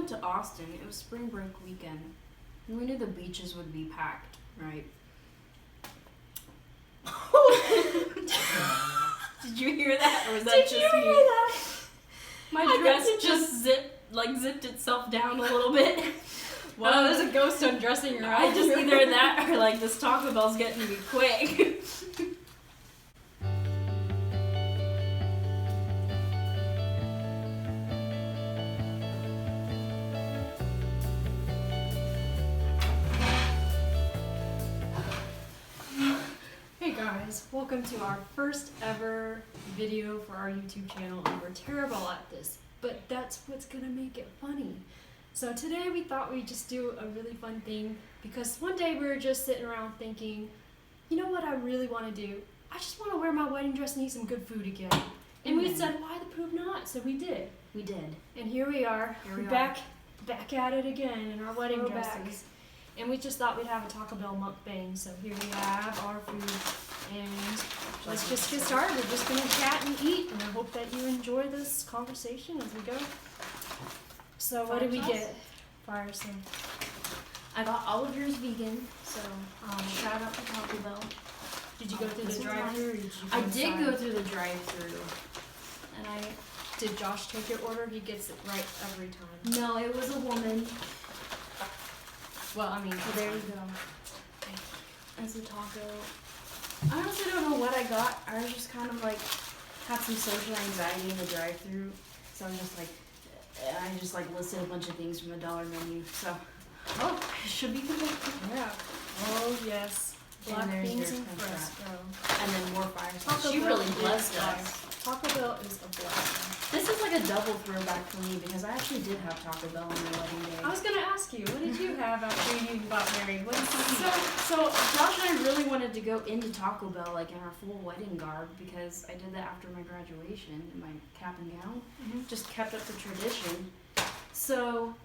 went to Austin. It was spring break weekend. And we knew the beaches would be packed, right? Did you hear that? Or was that just me? Did you hear that? My dress just zipped itself down a little bit. Wow, there's a ghost undressing your I eyes. just either that or like this Taco Bell's getting to me quick. Hey guys, welcome to our first ever video for our YouTube channel, and we're terrible at this, but that's what's gonna make it funny. So today we thought we'd just do a really fun thing, because one day we were just sitting around thinking, you know what I really want to do? I just want to wear my wedding dress and eat some good food again. And we said, why the poop not? So we did. We did. And here we are, back at it again in our wedding dresses. And we just thought we'd have a Taco Bell mukbang, so here we have our food, and let's just get started. We're just gonna chat and eat, and I hope that you enjoy this conversation as we go. So what did we get? Fire some. I got all of yours vegan, so shout out to Taco Bell. Did you go through the drive-thru, or did you I did go through the drive-thru, and Did Josh take your order? He gets it right every time. no, it was a woman. Well, I mean, So there you go. As a taco. I honestly don't know what I got. I was just kind of like, had some social anxiety in the drive-thru. So I'm just like, I just like listed a bunch of things from the dollar menu. So, it should be good. Yeah. Oh, yes. Black And there's beans your and crunch wrap. Fresco. And then more fire Taco sauce. She Bell really is blessed fire. us. Taco Bell is a blessing. This is like a double throwback for me because I actually did have Taco Bell on my wedding day. I was gonna ask you, what did you have after you got married? What did you eat? So Josh and I really wanted to go into Taco Bell like in our full wedding garb because I did that after my graduation in my cap and gown. Just kept up the tradition. So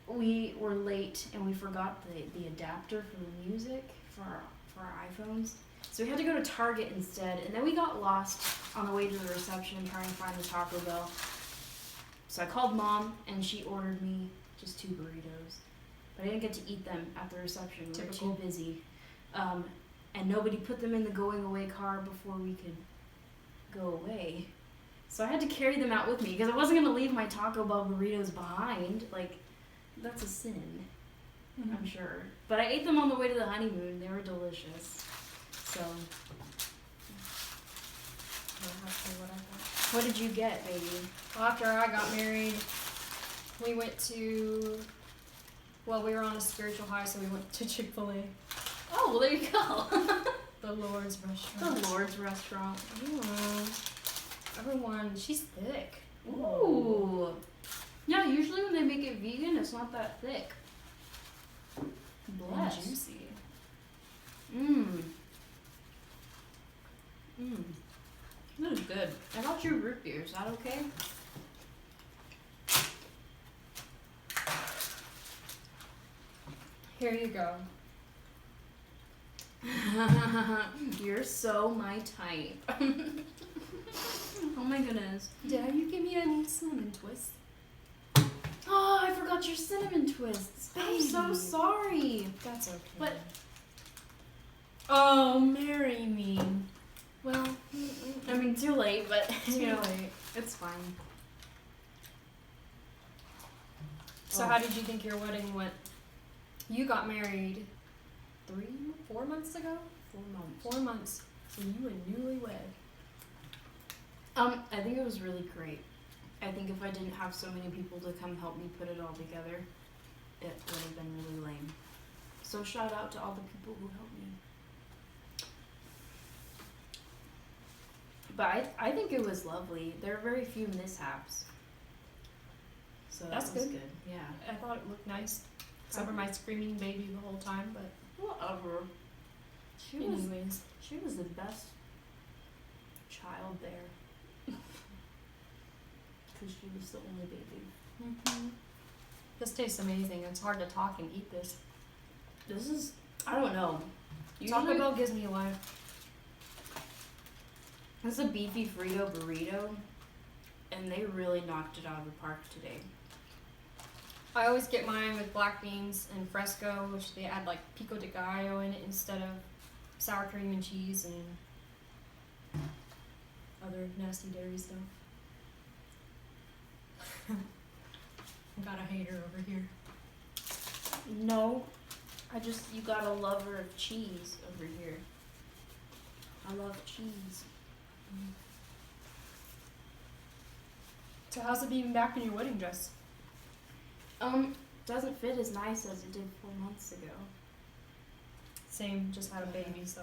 we were late and we forgot the adapter for the music for our iPhones. So we had to go to Target instead, and then we got lost on the way to the reception trying to find the Taco Bell. So I called Mom, and she ordered me just 2 burritos. But I didn't get to eat them at the reception. We were too busy. And nobody put them in the going away car before we could go away. So I had to carry them out with me, because I wasn't going to leave my Taco Bell burritos behind. Like, that's a sin, I'm sure. But I ate them on the way to the honeymoon. They were delicious. So, what did you get, baby? Well, after I got married, we went to, we were on a spiritual high, so we went to Chick-fil-A. Oh, well, there you go. The Lord's restaurant. The Lord's restaurant. Everyone, she's thick. Ooh. Yeah, usually when they make it vegan, it's not that thick. And juicy. That is good. I got you root beer. Is that okay? Here you go. You're so my type. Oh my goodness. Dad, you give me any cinnamon twists? Oh, I forgot your cinnamon twists. I'm so sorry. That's okay. But oh, marry me. Well, I mean, too late, but too you know, late. it's fine. So how did you think your wedding went? You got married 4 months ago? 4 months. 4 months. So you were newlywed. I think it was really great. I think if I didn't have so many people to come help me put it all together, it would have been really lame. So shout out to all the people who helped me. But I think it was lovely. There are very few mishaps. So That's that was good. Yeah. I thought it looked nice. Except for my screaming baby the whole time, but Whatever. She was the best child there. Because she was the only baby. This tastes amazing. It's hard to talk and eat this. This is, I don't know. Taco Bell gives me life. This is a beefy Frito burrito, and they really knocked it out of the park today. I always get mine with black beans and fresco, which they add like pico de gallo in it instead of sour cream and cheese and other nasty dairy stuff. Got a hater over here. No, you got a lover of cheese over here. I love cheese. So how's it being back in your wedding dress? Doesn't fit as nice as it did 4 months ago. Same, just had a baby, so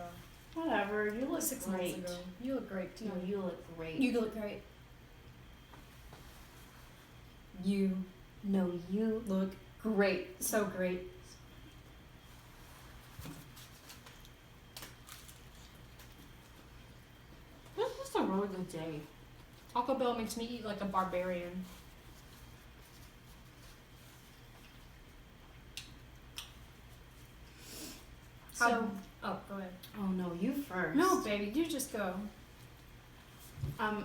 Whatever, you look 6 great. months ago. You look great too. No, you look great. You look great. You look great. so great. This is a really good day. Taco Bell makes me eat like a barbarian. So, Oh, go ahead. oh no, you first. No, baby, you just go. Um,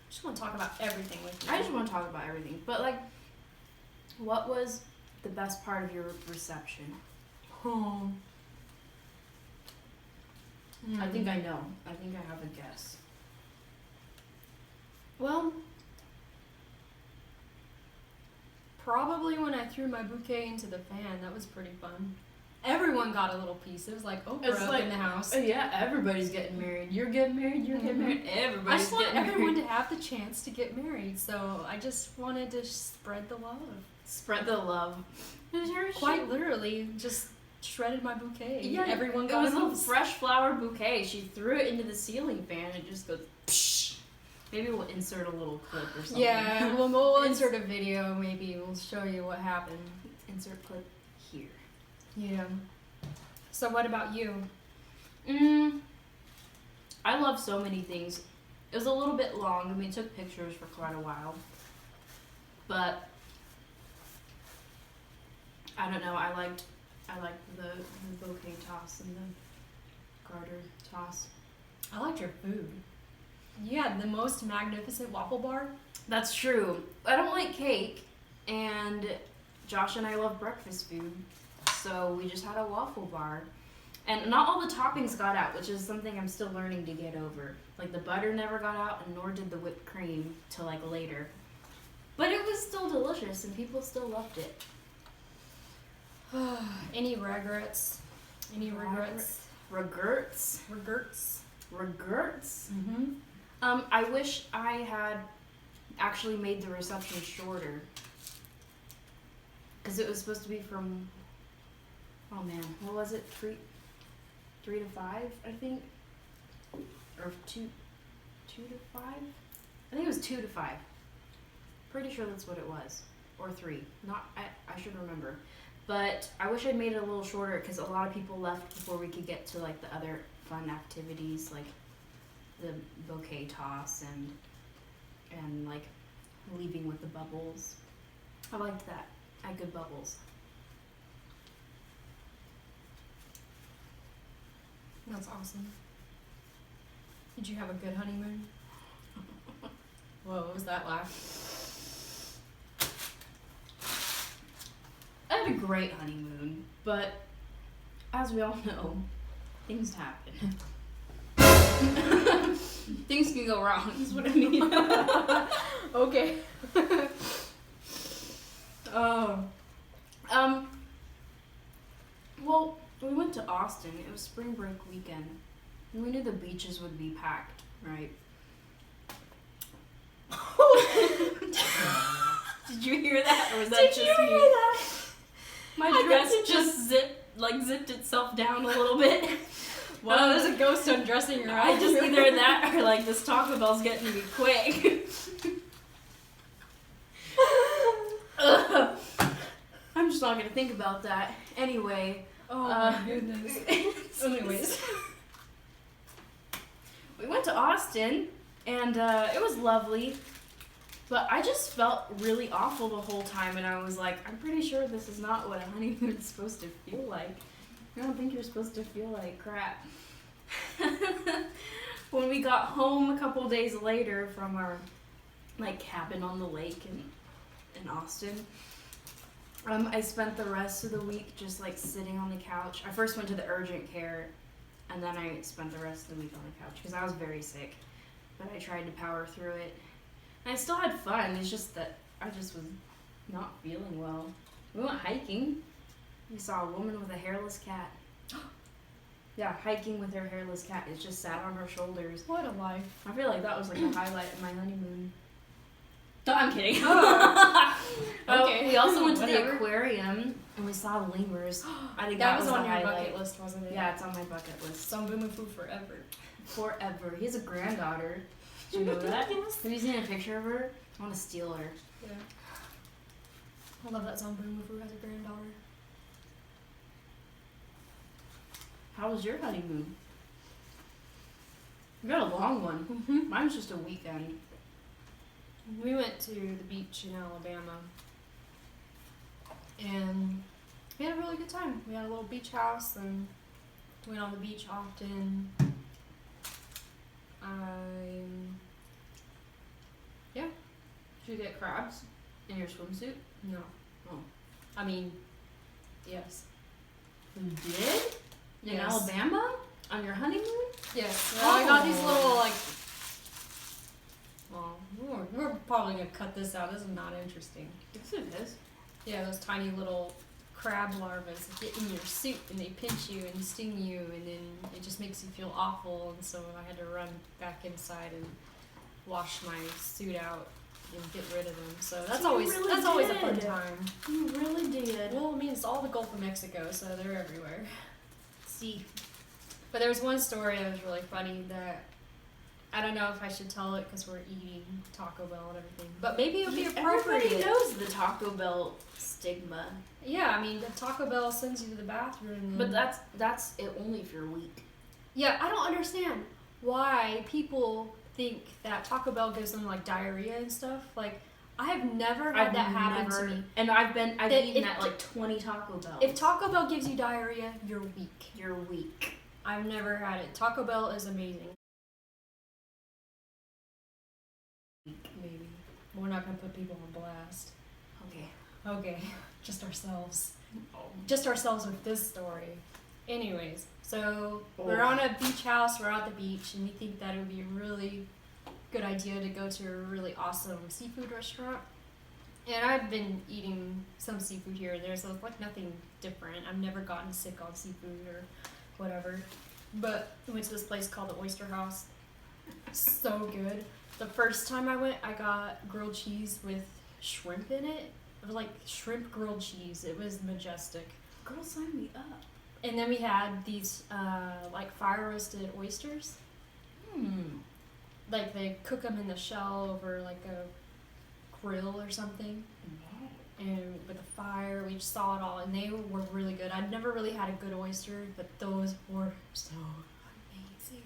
Just want to talk about everything with you. I just want to talk about everything, but like, what was the best part of your reception? Oh. I think I know. I think I have a guess. Well, probably when I threw my bouquet into the fan. That was pretty fun. Everyone got a little piece. It was like Oprah It's up like- in the house. Oh yeah, everybody's getting married. You're getting married. You're getting married. I Everybody's just want getting everyone married. to have the chance to get married, so I just wanted to spread the love. Spread the love. Quite literally, just shredded my bouquet. Yeah, Everyone it got was a a piece. fresh flower bouquet. She threw it into the ceiling fan and it just goes psh. Maybe we'll insert a little clip or something. Yeah, well, we'll insert a video. Maybe we'll show you what happened. Insert clip here. Yeah. So what about you? I love so many things. It was a little bit long and we took pictures for quite a while. But I don't know, I liked the bouquet toss and the garter toss. I liked your food. You had the most magnificent waffle bar. That's true. I don't like cake, and Josh and I love breakfast food, so we just had a waffle bar. And not all the toppings got out, which is something I'm still learning to get over. Like the butter never got out, and nor did the whipped cream till like later. But it was still delicious, and people still loved it. Any regrets? Any regrets? Regrets? Regrets? Regrets? Mm-hmm. I wish I had actually made the reception shorter. Because it was supposed to be from, oh man, what was it? 3 to 5, I think? Or 2 to 5? I think it was 2 to 5. Pretty sure that's what it was. Or 3. I should remember. But I wish I'd made it a little shorter because a lot of people left before we could get to like the other fun activities like the bouquet toss and like leaving with the bubbles. I liked that. I had good bubbles. That's awesome. Did you have a good honeymoon? Whoa, what was that laugh? I had a great honeymoon, but as we all know, things happen. Things can go wrong, is what I mean. Okay. Oh. Well, we went to Austin. It was spring break weekend. And we knew the beaches would be packed, right? Did you hear that, or was that just me? Did you hear that? My I dress got to just zipped itself down a little bit. Wow, there's a ghost undressing your I eyes. just either that or like this Taco Bell's getting me quick. Ugh. I'm just not gonna think about that. Anyway. Oh my goodness. Anyways. We went to Austin and it was lovely. But I just felt really awful the whole time, and I was like, I'm pretty sure this is not what a honeymoon's supposed to feel like. I don't think you're supposed to feel like crap. When we got home a couple days later from our like cabin on the lake in Austin, I spent the rest of the week just like sitting on the couch. I first went to the urgent care, and then I spent the rest of the week on the couch because I was very sick. But I tried to power through it. And I still had fun. It's just that I just was not feeling well. We went hiking. We saw a woman with a hairless cat. Yeah, hiking with her hairless cat. It just sat on her shoulders. What a life. I feel like that was like a highlight of my honeymoon. No, I'm kidding. Okay. We also went to the Whatever. aquarium and we saw lemurs. I think That was the on your highlight. bucket list, wasn't it? Yeah, it's on my bucket list. Some Boomer Food forever. Forever. He has a granddaughter. Did you know that? Have you seen a picture of her? I want to steal her. Yeah. I love that Some Boomer Food has a granddaughter. How was your honeymoon? You got a long one. Mm-hmm. Mine was just a weekend. We went to the beach in Alabama, and we had a really good time. We had a little beach house and went on the beach often. Did you get crabs in your swimsuit? No. Oh. I mean, yes. You did? In Yes. Alabama? On your honeymoon? Yes. Well, I got these Oh. little, like, well, we're probably going to cut this out. This is not interesting. Yes, it is. Yeah, those tiny little crab larvae get in your suit and they pinch you and sting you, and then it just makes you feel awful. And so I had to run back inside and wash my suit out and get rid of them. So that's You always really that's always a fun did. time. You really did. Well, I mean, it's all the Gulf of Mexico, so they're everywhere. See. But there was one story that was really funny that I don't know if I should tell it because we're eating Taco Bell and everything. But maybe it would be appropriate. Everybody knows the Taco Bell stigma. Yeah, I mean, the Taco Bell sends you to the bathroom. But that's it only if you're weak. Yeah, I don't understand why people think that Taco Bell gives them like diarrhea and stuff. Like, I have never had that happen to me. And I've That eaten if- at like 20 Taco Bells. If Taco Bell gives you diarrhea, you're weak. You're weak. I've never had it. Taco Bell is amazing. Maybe. We're not going to put people on blast. Okay. Okay, just ourselves. Oh. Just ourselves with this story. Anyways, so we're Oh. on a beach house, we're at the beach, and we think that it would be a really good idea to go to a really awesome seafood restaurant. And I've been eating some seafood here and there, so it's like nothing different. I've never gotten sick on seafood or whatever. But we went to this place called the Oyster House. So good. The first time I went, I got grilled cheese with shrimp in it. It was like shrimp grilled cheese. It was majestic. Girl, sign me up. And then we had these like fire roasted oysters. Like they cook them in the shell over like a grill or something. And with a fire, we just saw it all, and they were really good. I'd never really had a good oyster, but those were so amazing.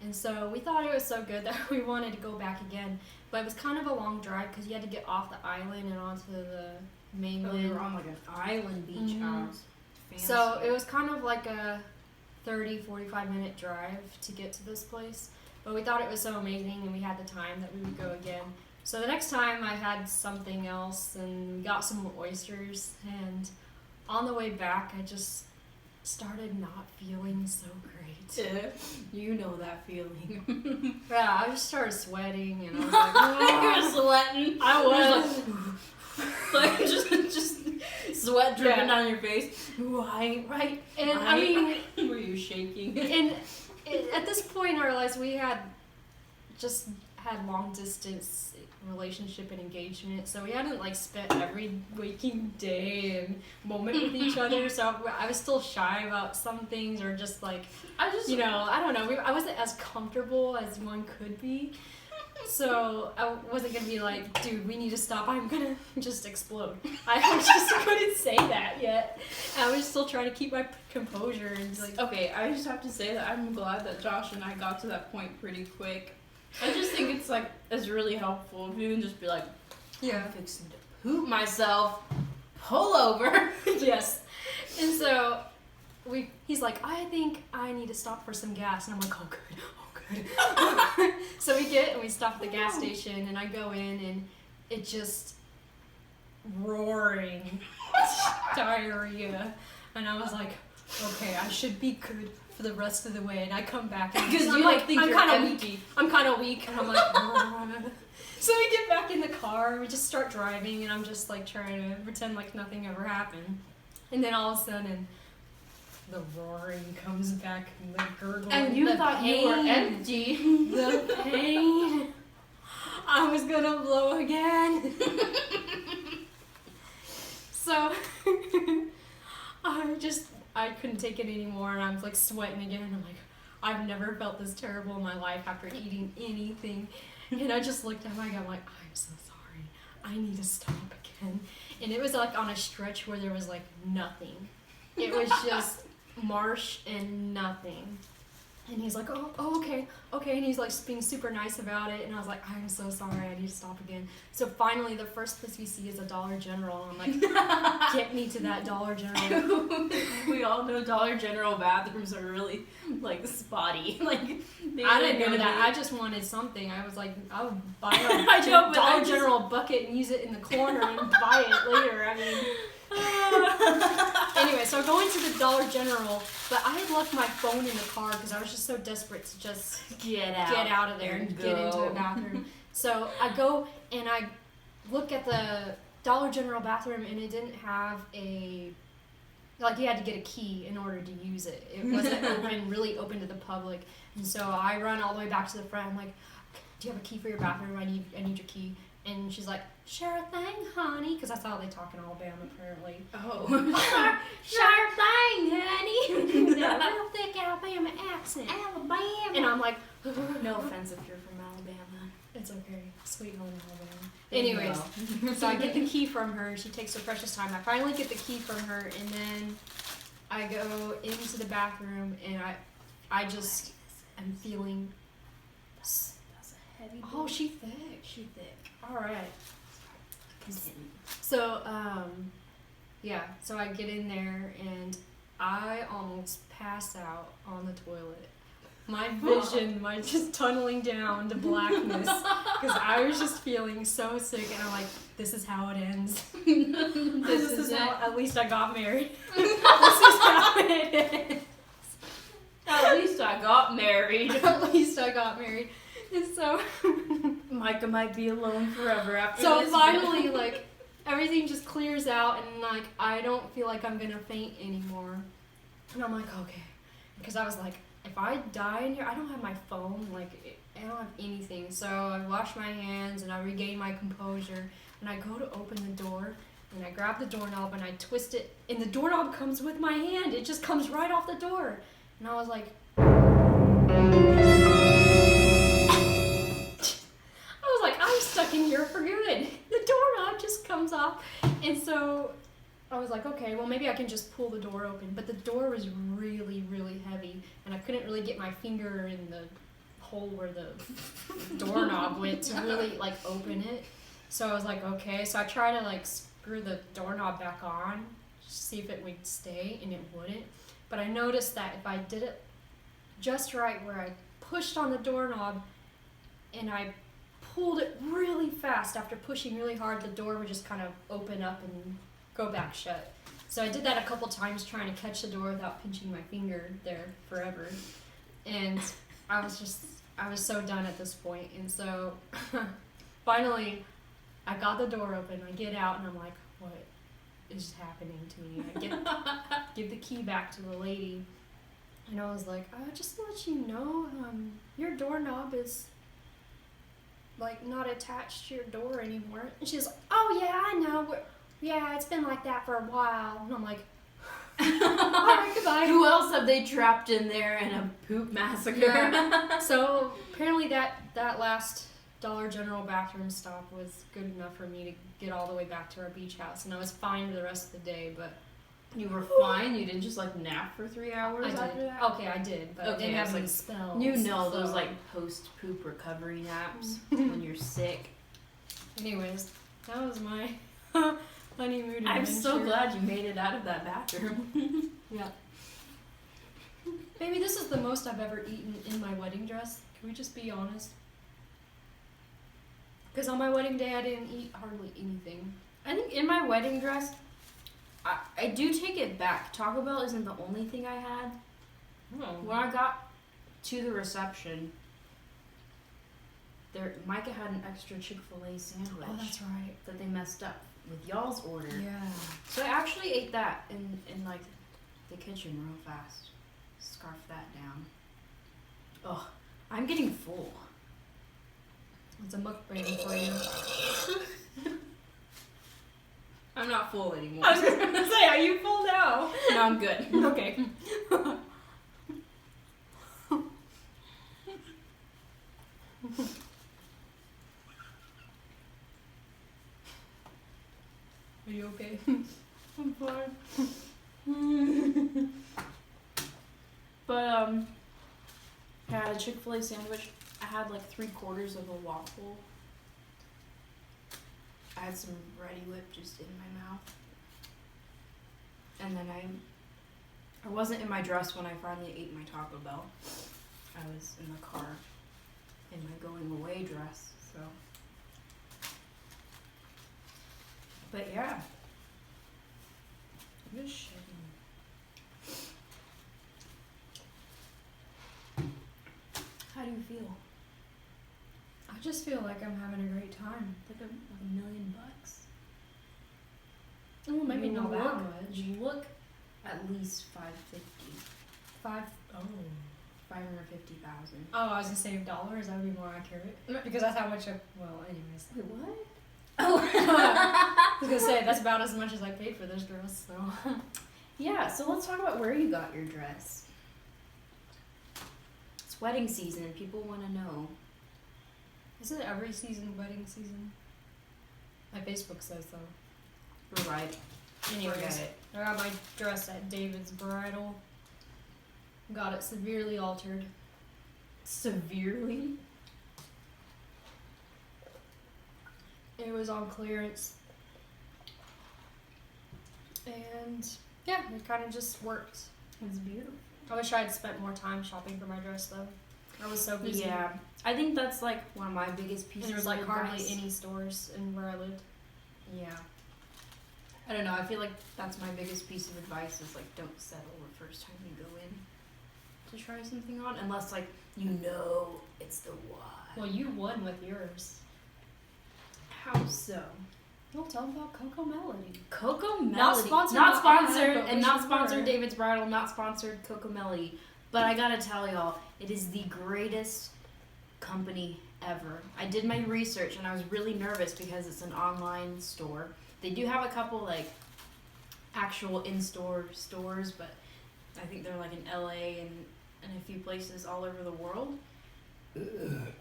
And so we thought it was so good that we wanted to go back again. But it was kind of a long drive because you had to get off the island and onto the mainland. Oh, we were on like an island beach Mhm. house. So Fancy. it was kind of like a 30-45 minute drive to get to this place. But we thought it was so amazing and we had the time that we would go again. So the next time I had something else and we got some more oysters, and on the way back I just started not feeling so great. You know that feeling. Yeah, I just started sweating and I was like, You're sweating. I was. Like just sweat dripping down your face. Right. And I mean, were you shaking? and at this point in our lives, we had just had long distance relationship and engagement, so we hadn't like spent every waking day and moment with each other. So I was still shy about some things, or just like I don't know. I wasn't as comfortable as one could be. So I wasn't gonna be like, dude, we need to stop. I'm gonna just explode. I just couldn't say that yet. I was still trying to keep my composure and like. Okay, I just have to say that I'm glad that Josh and I got to that point pretty quick. I just think it's really helpful if you can just be like, Yeah. I'm fixing to poop myself. Pull over. Yes. And so he's like, I think I need to stop for some gas, and I'm like, oh good. So we stop at the gas station, and I go in, and it just roaring diarrhea. And I was like, okay, I should be good for the rest of the way. And I come back and Because I'm you like, think I'm you're kind of empty. weak. I'm kind of weak, and I'm like. So we get back in the car, and we just start driving, and I'm just like trying to pretend like nothing ever happened. And then all of a sudden, the roaring comes back, and the gurgling, And you the thought pain, you were empty. The pain. I was gonna blow again. So I couldn't take it anymore, and I was like sweating again. I'm like, I've never felt this terrible in my life after eating anything. And I just looked at my guy, I'm like, I'm so sorry. I need to stop again. And it was like on a stretch where there was like nothing. It was just marsh and nothing. And he's like, oh, okay. And he's like being super nice about it. And I was like, I'm so sorry. I need to stop again. So finally, the first place we see is a Dollar General. And I'm like, get me to that Dollar General. We all know Dollar General bathrooms are really like spotty. Like I didn't know that. I just wanted something. I was like, I'll buy I a know, but Dollar I just- General bucket and use it in the corner and buy it later. I mean. Anyway, so I go into the Dollar General, but I had left my phone in the car because I was just so desperate to just get out of there and get into the bathroom. So I go and I look at the Dollar General bathroom, and it didn't have you had to get a key in order to use it. It wasn't really open to the public. And so I run all the way back to the front. I'm like, do you have a key for your bathroom? I need your key. And she's like, sure thing, honey, because that's how they talk in Alabama, apparently. Oh. Sure thing, honey. That real thick Alabama accent. Alabama. And I'm like, No offense if you're from Alabama. it's okay, sweet home Alabama. There you Anyways, so I get the key from her. She takes her precious time. I finally get the key from her, and then I go into the bathroom, and I just am feeling. That's a heavy. Oh, she thick. She thick. All right. Continue. So, yeah, so I get in there and I almost pass out on the toilet. My vision, just tunneling down to blackness because I was just feeling so sick, and I'm like, this is how it ends. This is how, at least I got married. This is how it ends. At least I got married. At least I got married. And so, Micah might be alone forever after so this. finally, like, everything just clears out, and like I don't feel like I'm gonna faint anymore. And I'm like, okay, because I was like, if I die in here, I don't have my phone, like I don't have anything. So I wash my hands and I regain my composure, and I go to open the door, and I grab the doorknob and I twist it, and the doorknob comes with my hand. It just comes right off the door, and I was like. I'm stuck in here for good. The doorknob just comes off. And so I was like, okay, well, maybe I can just pull the door open. But the door was really, really heavy, and I couldn't really get my finger in the hole where the doorknob went to really, like, open it. So I was like, okay. So I tried to, like, screw the doorknob back on, see if it would stay, and it wouldn't. But I noticed that if I did it just right, where I pushed on the doorknob and I pulled it really fast, after pushing really hard, the door would just kind of open up and go back shut. So I did that a couple times, trying to catch the door without pinching my finger there forever. And I was so done at this point. And so finally I got the door open, I get out, and I'm like, what is happening to me? I give the key back to the lady, and I was like, just to let you know, your doorknob is like not attached to your door anymore. And she's like, oh yeah, I know. Yeah, it's been like that for a while. And I'm like, all right, goodbye. Who else have they trapped in there in a poop massacre? Yeah. So apparently that last Dollar General bathroom stop was good enough for me to get all the way back to our beach house, and I was fine for the rest of the day. But You were fine? You didn't just like nap for 3 hours I after did. that? Okay, I did, but I Okay, didn't I have was any like, spells. You know those so- like post-poop recovery naps when you're sick. Anyways, that was my honeymoon adventure. I'm so glad you made it out of that bathroom. Yeah. Maybe this is the most I've ever eaten in my wedding dress. Can we just be honest? Because on my wedding day, I didn't eat hardly anything. I think in my wedding dress, I do take it back. Taco Bell isn't the only thing I had. When I got to the reception, Micah had an extra Chick-fil-A sandwich. Oh, that's right. That they messed up with y'all's order. Yeah. So I actually ate that in like the kitchen real fast. Scarf that down. Ugh, I'm getting full. It's a mukbang for you. I'm not full anymore. I was gonna say, are you full now? No, I'm good. Okay. Are you okay? I'm fine. But I had a Chick-fil-A sandwich. I had like 3/4 of a waffle. I had some Ready Whip just in my mouth. And then I wasn't in my dress when I finally ate my Taco Bell. I was in the car in my going away dress, so. But yeah. I'm just shitting. How do you feel? I just feel like I'm having a great time. Like $1 million? Oh, maybe not that look, much. You look at least 550. Oh. 550,000. Oh, I was gonna say dollars. That would be more accurate because that's how much. Well, anyways. Wait, what? Oh. I was gonna say that's about as much as I paid for this dress. So. Yeah. So let's talk about where you got your dress. It's wedding season. People want to know. Isn't it every season wedding season? My Facebook says so. You're right. Anyways, Forget it. I got my dress at David's Bridal. Got it severely altered. Severely? It was on clearance. And yeah, it kind of just worked. It's beautiful. I wish I had spent more time shopping for my dress though. I was so busy. Yeah. I think that's like one of my biggest pieces And there was of like hardly advice. any stores in where I lived. Yeah. I don't know. I feel like that's my biggest piece of advice is like don't settle the first time you go in to try something on unless like you know it's the one. Well, you won with yours. How so? We'll tell them about Coco Melody. Coco Melody. Not sponsored Not by us, sponsored, but we and not should sponsored learn. David's Bridal, not sponsored Coco Melody. But I gotta tell y'all, it is the greatest company ever. I did my research and I was really nervous because it's an online store. They do have a couple like actual in-store stores, but I think they're like in LA and a few places all over the world. Edit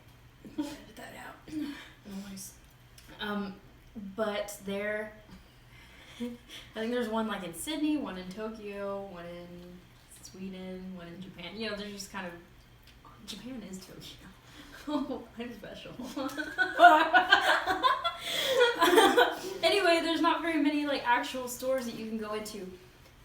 that out. Nice. But they're I think there's one like in Sydney, one in Tokyo, one in Sweden, one in Japan. You know, they're just kind of Japan is Tokyo. Oh, I'm special. Anyway, there's not very many like actual stores that you can go into.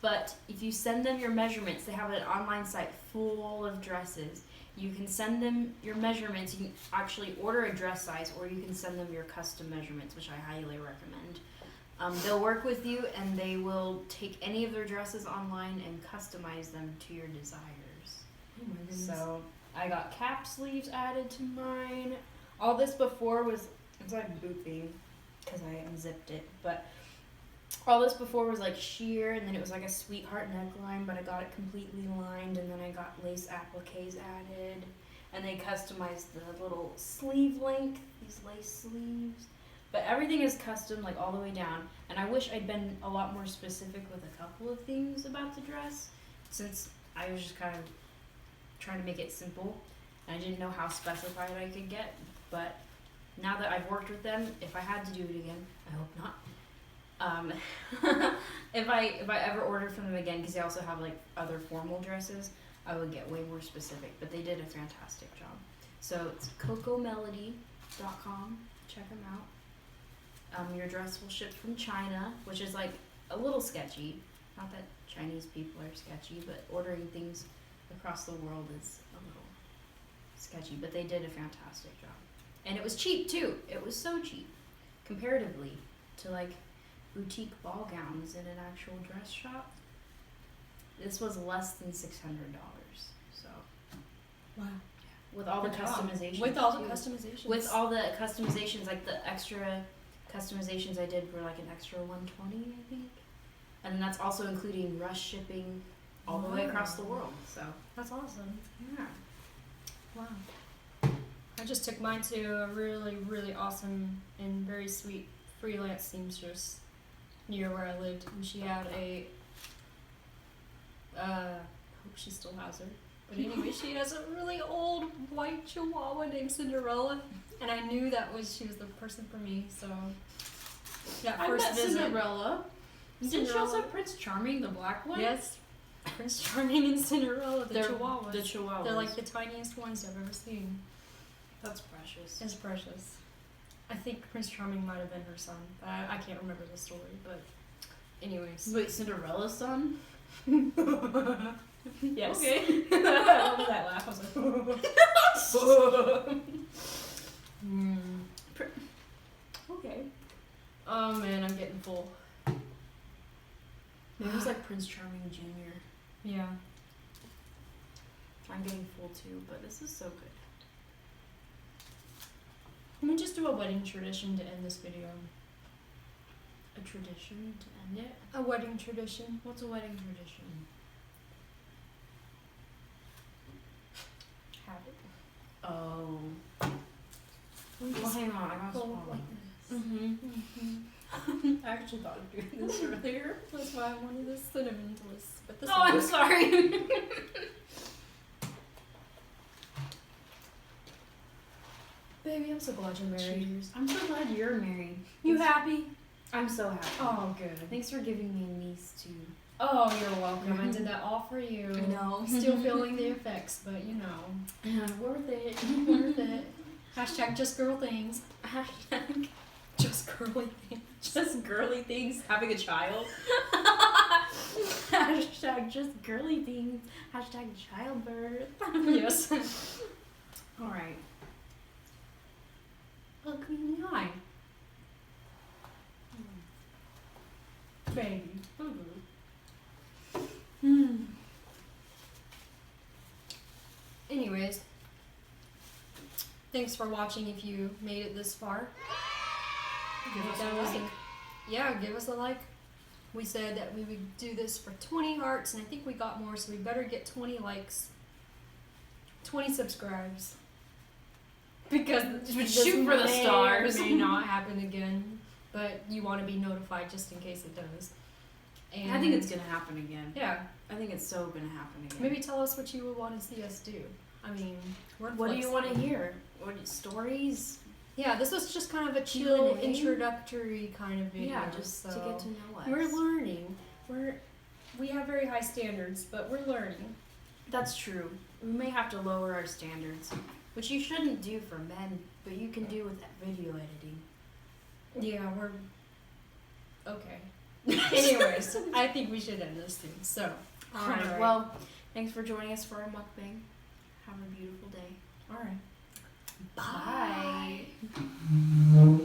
But if you send them your measurements, they have an online site full of dresses. You can send them your measurements. You can actually order a dress size, or you can send them your custom measurements, which I highly recommend. They'll work with you, and they will take any of their dresses online and customize them to your desires. Oh my goodness. So I got cap sleeves added to mine. All this before was it's like booping because I unzipped it, but all this before was like sheer, and then it was like a sweetheart neckline, but I got it completely lined, and then I got lace appliques added, and they customized the little sleeve length, these lace sleeves. But everything is custom, like all the way down, and I wish I'd been a lot more specific with a couple of things about the dress, since I was just kind of trying to make it simple, and I didn't know how specified I could get, but now that I've worked with them, if I had to do it again, I hope not, if I ever ordered from them again, because they also have like other formal dresses, I would get way more specific, but they did a fantastic job. So it's cocomelody.com, check them out. Your dress will ship from China, which is like a little sketchy. Not that Chinese people are sketchy, but ordering things across the world is a little sketchy, but they did a fantastic job. And it was cheap too. It was so cheap comparatively to like boutique ball gowns in an actual dress shop. This was less than $600. So Wow. with all the Good job. customizations. With all the too. customizations. With all the customizations, like the extra customizations I did were like an extra $120, I think. And then that's also including rush shipping all the way across the world. So That's awesome. yeah. Wow. I just took mine to a really, really awesome and very sweet freelance seamstress near where I lived, and she had a hope she still has her. But anyway, she has a really old white chihuahua named Cinderella, and I knew she was the person for me. So that I first met visit, Cinderella. Didn't she Cinderella. also have Prince Charming, the black one? Yes, Prince Charming and Cinderella, the chihuahuas. The chihuahuas. They're like the tiniest ones I've ever seen. That's precious. It's precious. I think Prince Charming might have been her son. I can't remember the story, but anyways. Wait, Cinderella's son? Yes. Okay. I love that laugh. I was like, Okay. oh man, I'm getting full. Maybe it was like Prince Charming Jr. Yeah. I'm getting full too, but this is so good. Let me just do a wedding tradition to end this video. A tradition to end it? A wedding tradition. What's a wedding tradition? Have it. Oh. We Well, just hang on, I gotta go swallow. like this. Mm-hmm. I actually thought of doing this earlier. That's why I wanted this cinnamon twist. But this Oh, one- I'm sorry. Baby, I'm so glad you're married. Cheers. I'm so glad you're married. You happy? I'm so happy. Oh, good. Thanks for giving me a niece too. Oh, you're welcome. I did that all for you. I know. Still feeling the effects, but you know. Worth it. Worth it. Hashtag just girl things. Hashtag. Just girly things. Just girly things, having a child. Hashtag just girly things. Hashtag childbirth. Yes. Alright. Look me in the eye. Baby. Anyways, thanks for watching if you made it this far. Give us That a was like. Yeah, give us a like. We said that we would do this for 20 hearts, and I think we got more, so we better get 20 likes. 20 subscribes. Because Shoot for the may stars. or may not happen again, but you want to be notified just in case it does. And I think it's gonna happen again. yeah. I think it's so gonna happen again. Maybe tell us what you would want to see us do. I mean, we're What do you want to flexible. hear? What stories? Yeah, this was just kind of a chill, Q&A? introductory kind of video. Yeah, just to so get to know us. we're learning. We have very high standards, but we're learning. That's true. We may have to lower our standards, which you shouldn't do for men, but you can do with video editing. Yeah, we're okay. Anyways, I think we should end this soon. So, all right. Well, thanks for joining us for our mukbang. Have a beautiful day. all right. Bye. Bye.